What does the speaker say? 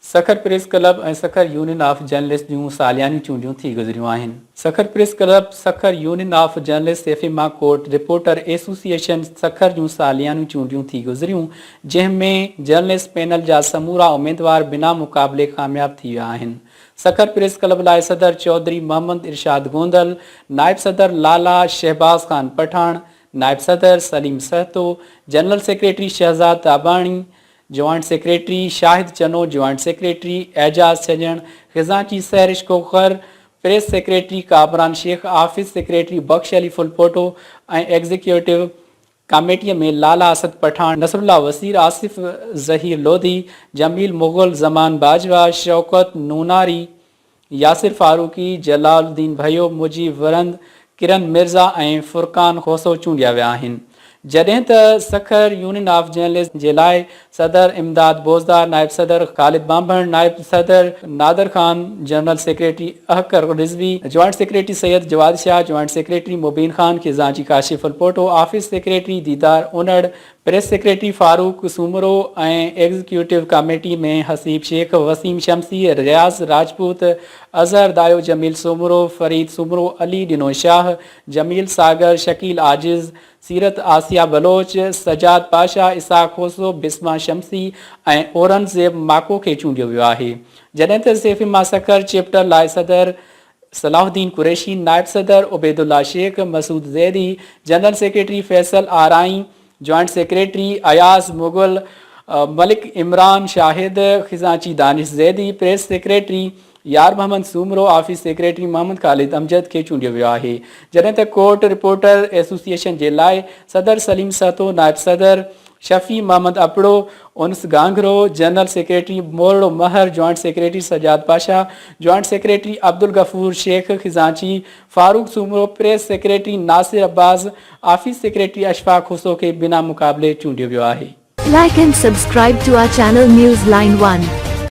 Sukkur press club ऐं Sukkur union of journalist जूं सालियानी चूंडियूं थी गुज़रियूं आहिनि। Sukkur press club, Sukkur union of journalist, एफिमा कोर्ट रिपोर्टर एसोसिएशन सखर जूं सालियानी चूंडियूं थी गुज़रियूं, जंहिंमें जर्नलिस्ट पैनल जा समूरा उम्मीदवार बिना मुक़ाबले कामयाब थी विया आहिनि। सखर प्रेस क्लब लाइ सदर चौधरी मोहम्मद इरशाद गोंदल, नायब सदर लाला शहबाज खान पठान, नायब सदर Saleem Sahito, general secretary Shahzad Tabani, joint secretary Shahid Chano, joint secretary Ejaz Chhajan, खिजांची Sahrish Kokhar, press secretary Kabran Shaikh, office secretary Bakhsh Ali Phulpoto ऐं एग्जीक्यूटिव कमेटीअ में लाला असद पठान, नसरुल्ला वसीर, आसिफ ज़हीर लोधी, जमील मुग़ल, ज़मान बाजवा, शौकत नूनारी, यासिर फारूकी, जलालुद्दीन भयो, मुजीब वरंद, किरण मिर्ज़ा ऐं फुरकान खोसो चूंडिया विया आहिनि। जॾहिं त सखर यूनियन ऑफ जर्नलिस्ट जे लाइ सदर इमदाद बोज़दार, नायब सदर ख़ालिद बांभण, नायब सदर Nadir Khan, general secretary Ahkar Rizvi, joint secretary Syed Jawad Shah, joint secretary Mubeen Khan, खिज़ांची Kashif Phulpoto, office secretary Didar Unar, press secretary Farooq Soomro ऐं एग्जीक्यूटिव कमेटी में हसीब शेख, वसीम शमसी, रियाज़ राजपूत, अज़हर दायो, जमील सूमरो, फरीद सूमरो, अली डिनो शाह, जमील सागर, शकील आजिज़, सीरत आसिया बलोच, सजाद पाशा, इसाक खोसो, बिस्मा शमसी ऐं औरंगज़ेब माको खे चूंडियो वियो आहे। जॾहिं त सेफिमा सखर चैप्टर लाइ सदर सलाहुद्दीन कुरैशी, नायब सदर Ubaidullah Shaikh, Masood Zaidi, general secretary Faisal Arain, joint secretary Ayaz Mughal, Malik Imran Shahid, खिजांची Danish Zaidi, press secretary Yar Mohammad Soomro, office secretary Mohammad Khalid Amjad खे चूंडियो वियो आहे। जॾहिं त कोर्ट रिपोर्टर एसोसिएशन जे लाइ सदर सलीम सहतो, नायब सदर Shafi Mohammad Apro, Anas Gangro, general secretary Morado Mahar, joint secretary Sajjad Pasha, joint secretary Abdul Ghafoor Shaikh, खिजांची Farooq Soomro, press secretary Nasir Abbas, office secretary Ashfaq Huso खे बिना मुक़ाबले चूंडियो वियो आहे। Like and subscribe to our channel Newsline 1.